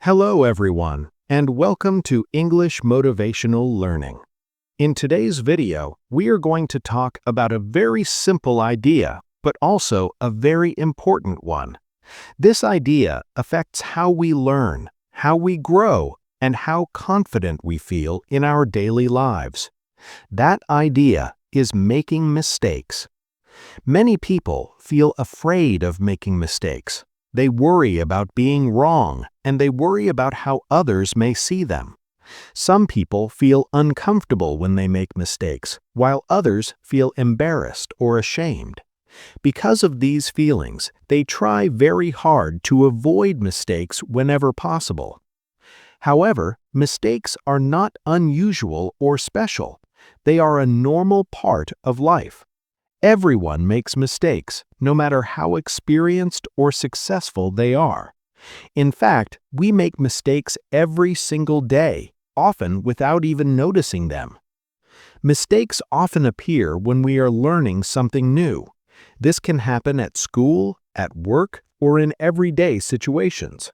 Hello everyone, and welcome to English Motivational Learning. In today's video, we are going to talk about a very simple idea, but also a very important one. This idea affects how we learn, how we grow, and how confident we feel in our daily lives. That idea is making mistakes. Many people feel afraid of making mistakes. They worry about being wrong, and they worry about how others may see them. Some people feel uncomfortable when they make mistakes, while others feel embarrassed or ashamed. Because of these feelings, they try very hard to avoid mistakes whenever possible. However, mistakes are not unusual or special. They are a normal part of life. Everyone makes mistakes, no matter how experienced or successful they are. In fact, we make mistakes every single day, often without even noticing them. Mistakes often appear when we are learning something new. This can happen at school, at work, or in everyday situations.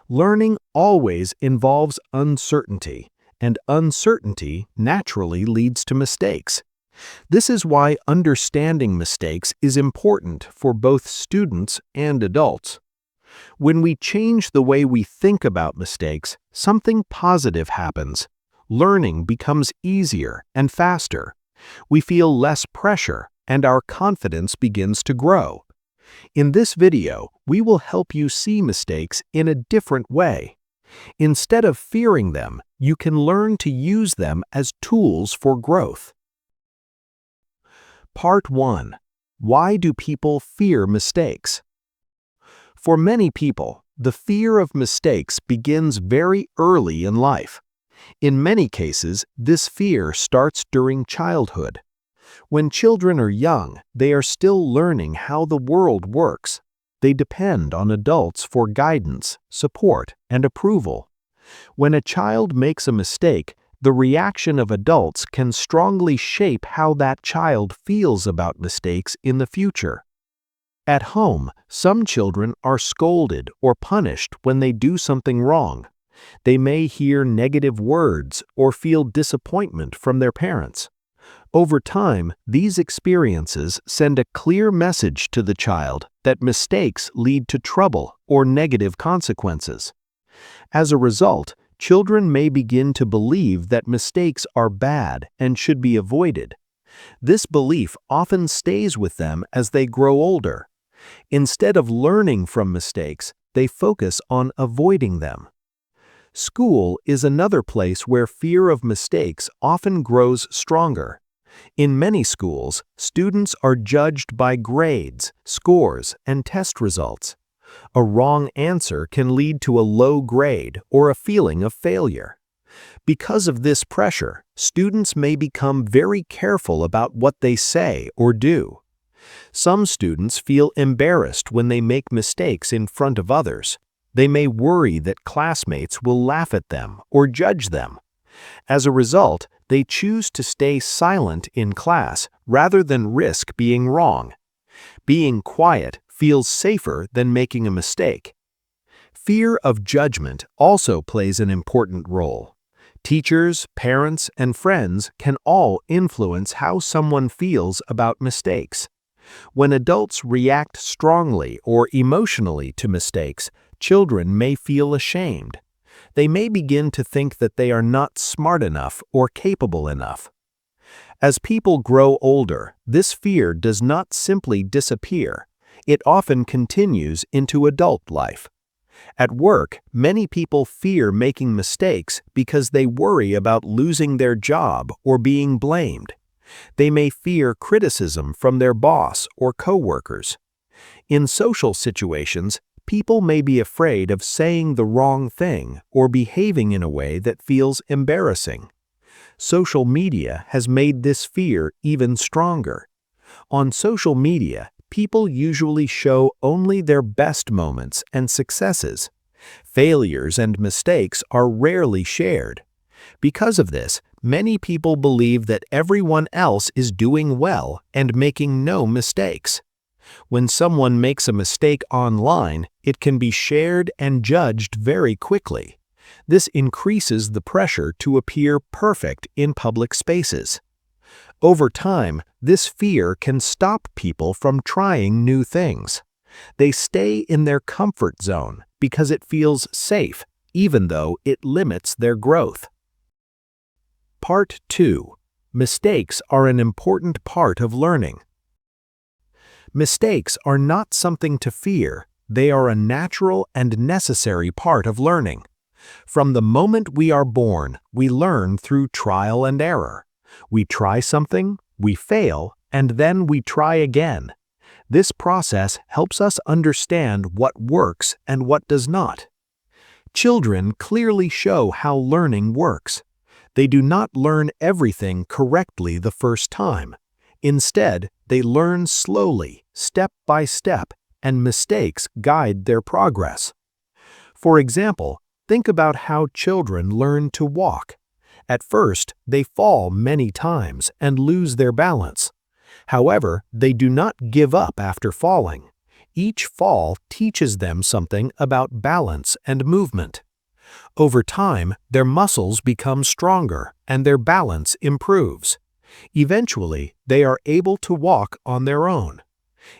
Learning always involves uncertainty, and uncertainty naturally leads to mistakes. This is why understanding mistakes is important for both students and adults. When we change the way we think about mistakes, something positive happens. Learning becomes easier and faster. We feel less pressure, and our confidence begins to grow. In this video, we will help you see mistakes in a different way. Instead of fearing them, you can learn to use them as tools for growth. Part 1. Why do people fear mistakes? For many people, the fear of mistakes begins very early in life. In many cases, this fear starts during childhood. When children are young, they are still learning how the world works. They depend on adults for guidance, support, and approval. When a child makes a mistake, the reaction of adults can strongly shape how that child feels about mistakes in the future. At home, some children are scolded or punished when they do something wrong. They may hear negative words or feel disappointment from their parents. Over time, these experiences send a clear message to the child that mistakes lead to trouble or negative consequences. As a result, children may begin to believe that mistakes are bad and should be avoided. This belief often stays with them as they grow older. Instead of learning from mistakes, they focus on avoiding them. School is another place where fear of mistakes often grows stronger. In many schools, students are judged by grades, scores, and test results. A wrong answer can lead to a low grade or a feeling of failure. Because of this pressure, students may become very careful about what they say or do. Some students feel embarrassed when they make mistakes in front of others. They may worry that classmates will laugh at them or judge them. As a result, they choose to stay silent in class rather than risk being wrong. Being quiet feels safer than making a mistake. Fear of judgment also plays an important role. Teachers, parents, and friends can all influence how someone feels about mistakes. When adults react strongly or emotionally to mistakes, children may feel ashamed. They may begin to think that they are not smart enough or capable enough. As people grow older, this fear does not simply disappear. It often continues into adult life. At work, many people fear making mistakes because they worry about losing their job or being blamed. They may fear criticism from their boss or coworkers. In social situations, people may be afraid of saying the wrong thing or behaving in a way that feels embarrassing. Social media has made this fear even stronger. On social media, people usually show only their best moments and successes. Failures and mistakes are rarely shared. Because of this, many people believe that everyone else is doing well and making no mistakes. When someone makes a mistake online, it can be shared and judged very quickly. This increases the pressure to appear perfect in public spaces. Over time, this fear can stop people from trying new things. They stay in their comfort zone because it feels safe, even though it limits their growth. Part 2. Mistakes are an important part of learning. Mistakes are not something to fear. They are a natural and necessary part of learning. From the moment we are born, we learn through trial and error. We try something, we fail, and then we try again. This process helps us understand what works and what does not. Children clearly show how learning works. They do not learn everything correctly the first time. Instead, they learn slowly, step by step, and mistakes guide their progress. For example, think about how children learn to walk. At first, they fall many times and lose their balance. However, they do not give up after falling. Each fall teaches them something about balance and movement. Over time, their muscles become stronger and their balance improves. Eventually, they are able to walk on their own.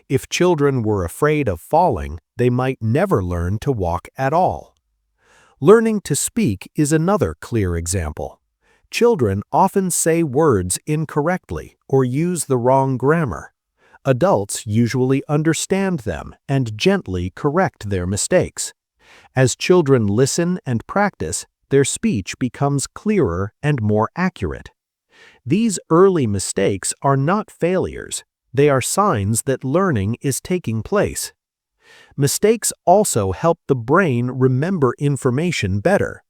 If children were afraid of falling, they might never learn to walk at all. Learning to speak is another clear example. Children often say words incorrectly or use the wrong grammar. Adults usually understand them and gently correct their mistakes. As children listen and practice, their speech becomes clearer and more accurate. These early mistakes are not failures. They are signs that learning is taking place. Mistakes also help the brain remember information better.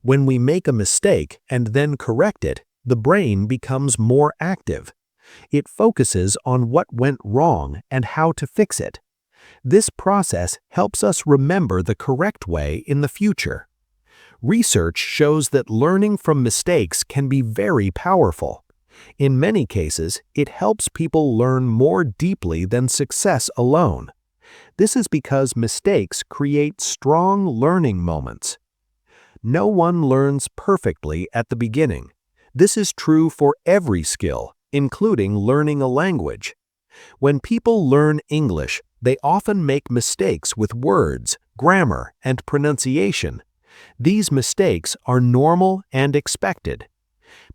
When we make a mistake and then correct it, the brain becomes more active. It focuses on what went wrong and how to fix it. This process helps us remember the correct way in the future. Research shows that learning from mistakes can be very powerful. In many cases, it helps people learn more deeply than success alone. This is because mistakes create strong learning moments. No one learns perfectly at the beginning. This is true for every skill, including learning a language. When people learn English, they often make mistakes with words, grammar, and pronunciation. These mistakes are normal and expected.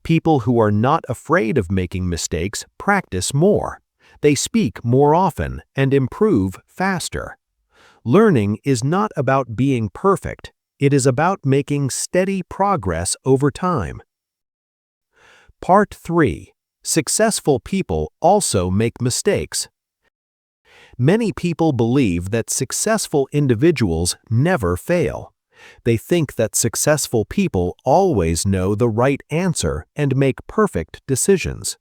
People who are not afraid of making mistakes practice more. They speak more often and improve faster. Learning is not about being perfect. It is about making steady progress over time. Part 3. Successful people also make mistakes. Many people believe that successful individuals never fail. They think that successful people always know the right answer and make perfect decisions.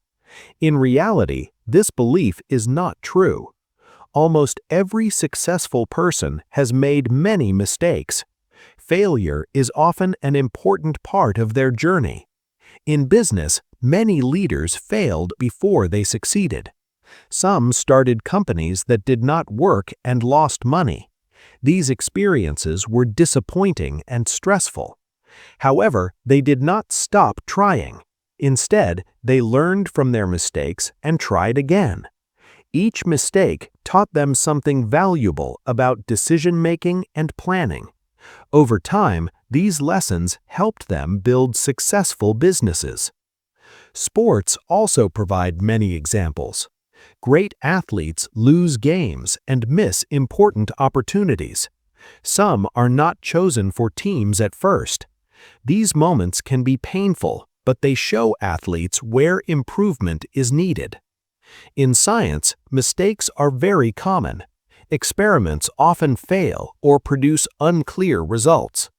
In reality, this belief is not true. Almost every successful person has made many mistakes. Failure is often an important part of their journey. In business, many leaders failed before they succeeded. Some started companies that did not work and lost money. These experiences were disappointing and stressful. However, they did not stop trying. Instead, they learned from their mistakes and tried again. Each mistake taught them something valuable about decision-making and planning. Over time, these lessons helped them build successful businesses. Sports also provide many examples. Great athletes lose games and miss important opportunities. Some are not chosen for teams at first. These moments can be painful, but they show athletes where improvement is needed. In science, mistakes are very common. Experiments often fail or produce unclear results.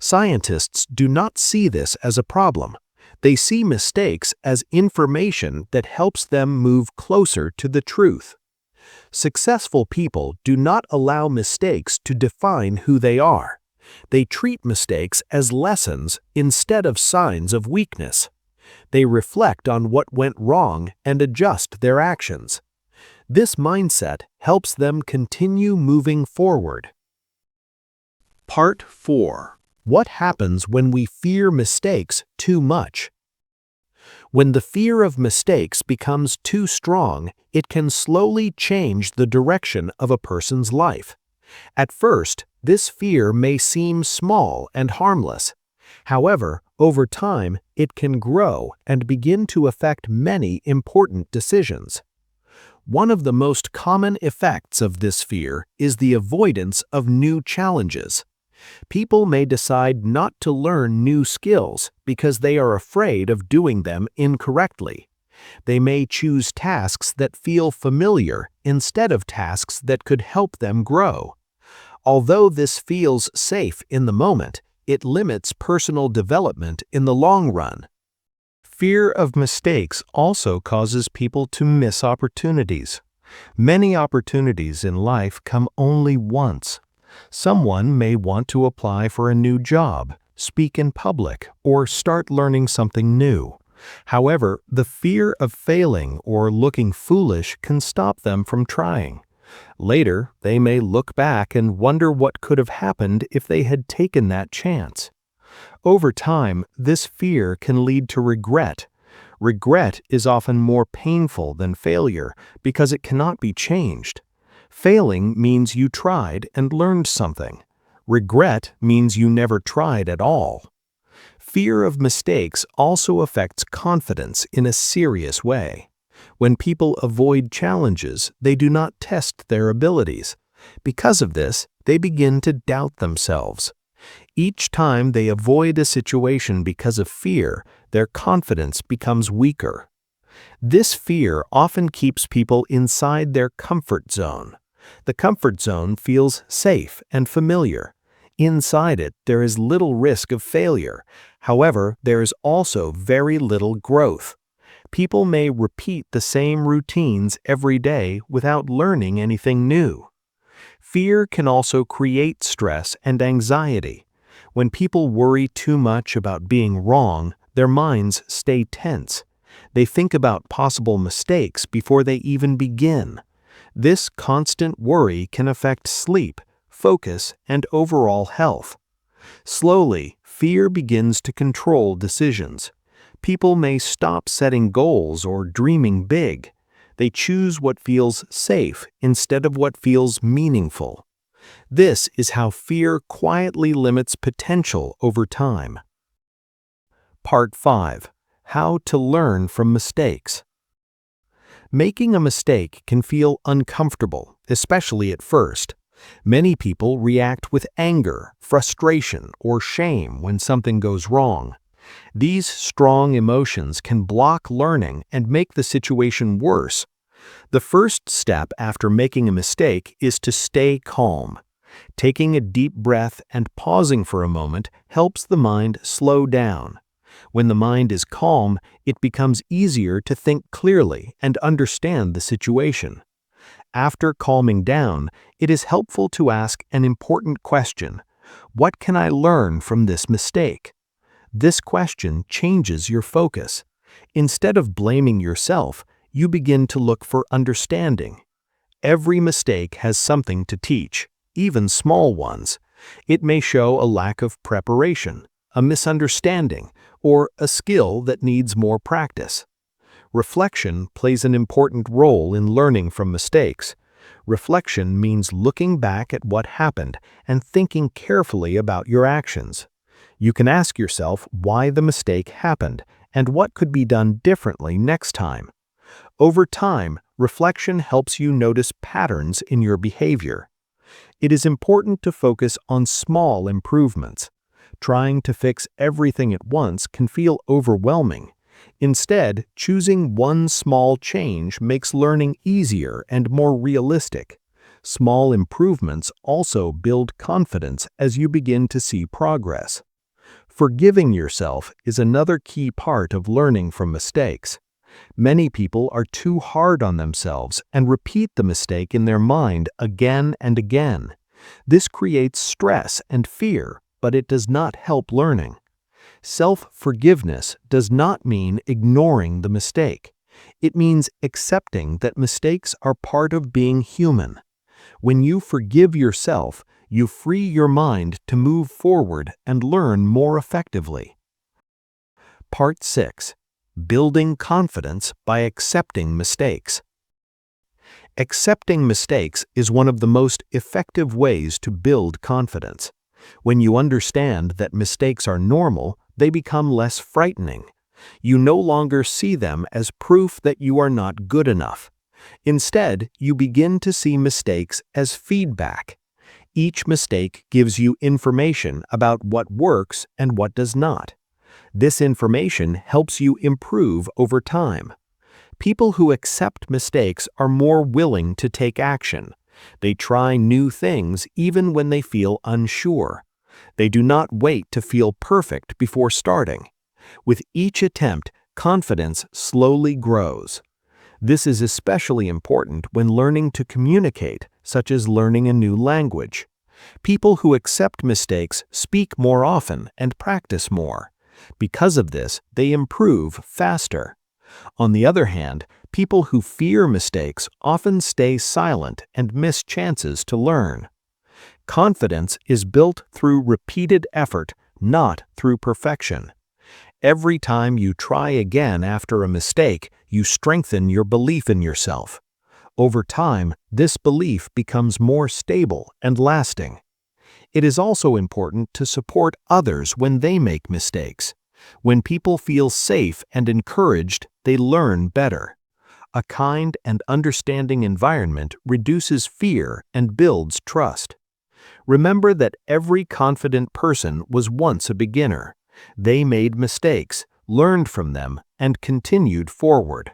Scientists do not see this as a problem. They see mistakes as information that helps them move closer to the truth. Successful people do not allow mistakes to define who they are. They treat mistakes as lessons instead of signs of weakness. They reflect on what went wrong and adjust their actions. This mindset helps them continue moving forward. Part 4. What happens when we fear mistakes too much? When the fear of mistakes becomes too strong, it can slowly change the direction of a person's life. At first, this fear may seem small and harmless. However, over time, it can grow and begin to affect many important decisions. One of the most common effects of this fear is the avoidance of new challenges. People may decide not to learn new skills because they are afraid of doing them incorrectly. They may choose tasks that feel familiar instead of tasks that could help them grow. Although this feels safe in the moment, it limits personal development in the long run. Fear of mistakes also causes people to miss opportunities. Many opportunities in life come only once. Someone may want to apply for a new job, speak in public, or start learning something new. However, the fear of failing or looking foolish can stop them from trying. Later, they may look back and wonder what could have happened if they had taken that chance. Over time, this fear can lead to regret. Regret is often more painful than failure because it cannot be changed. Failing means you tried and learned something. Regret means you never tried at all. Fear of mistakes also affects confidence in a serious way. When people avoid challenges, they do not test their abilities. Because of this, they begin to doubt themselves. Each time they avoid a situation because of fear, their confidence becomes weaker. This fear often keeps people inside their comfort zone. The comfort zone feels safe and familiar. Inside it, there is little risk of failure. However, there is also very little growth. People may repeat the same routines every day without learning anything new. Fear can also create stress and anxiety. When people worry too much about being wrong, their minds stay tense. They think about possible mistakes before they even begin. This constant worry can affect sleep, focus, and overall health. Slowly, fear begins to control decisions. People may stop setting goals or dreaming big. They choose what feels safe instead of what feels meaningful. This is how fear quietly limits potential over time. Part 5. How to learn from mistakes. Making a mistake can feel uncomfortable, especially at first. Many people react with anger, frustration, or shame when something goes wrong. These strong emotions can block learning and make the situation worse. The first step after making a mistake is to stay calm. Taking a deep breath and pausing for a moment helps the mind slow down. When the mind is calm, it becomes easier to think clearly and understand the situation. After calming down, it is helpful to ask an important question. What can I learn from this mistake? This question changes your focus. Instead of blaming yourself, you begin to look for understanding. Every mistake has something to teach, even small ones. It may show a lack of preparation, a misunderstanding, or a skill that needs more practice. Reflection plays an important role in learning from mistakes. Reflection means looking back at what happened and thinking carefully about your actions. You can ask yourself why the mistake happened and what could be done differently next time. Over time, reflection helps you notice patterns in your behavior. It is important to focus on small improvements. Trying to fix everything at once can feel overwhelming. Instead, choosing one small change makes learning easier and more realistic. Small improvements also build confidence as you begin to see progress. Forgiving yourself is another key part of learning from mistakes. Many people are too hard on themselves and repeat the mistake in their mind again and again. This creates stress and fear, but it does not help learning. Self-forgiveness does not mean ignoring the mistake. It means accepting that mistakes are part of being human. When you forgive yourself, you free your mind to move forward and learn more effectively. Part 6. Building confidence by accepting mistakes. Accepting mistakes is one of the most effective ways to build confidence. When you understand that mistakes are normal, they become less frightening. You no longer see them as proof that you are not good enough. Instead, you begin to see mistakes as feedback. Each mistake gives you information about what works and what does not. This information helps you improve over time. People who accept mistakes are more willing to take action. They try new things even when they feel unsure. They do not wait to feel perfect before starting. With each attempt, confidence slowly grows. This is especially important when learning to communicate, such as learning a new language. People who accept mistakes speak more often and practice more. Because of this, they improve faster. On the other hand, people who fear mistakes often stay silent and miss chances to learn. Confidence is built through repeated effort, not through perfection. Every time you try again after a mistake, you strengthen your belief in yourself. Over time, this belief becomes more stable and lasting. It is also important to support others when they make mistakes. When people feel safe and encouraged, they learn better. A kind and understanding environment reduces fear and builds trust. Remember that every confident person was once a beginner. They made mistakes, learned from them, and continued forward.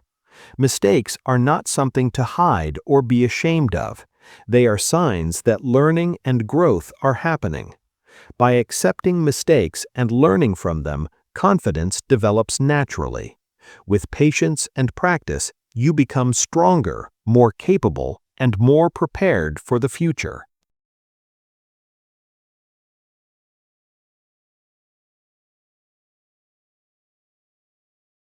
Mistakes are not something to hide or be ashamed of. They are signs that learning and growth are happening. By accepting mistakes and learning from them, confidence develops naturally. With patience and practice, you become stronger, more capable, and more prepared for the future.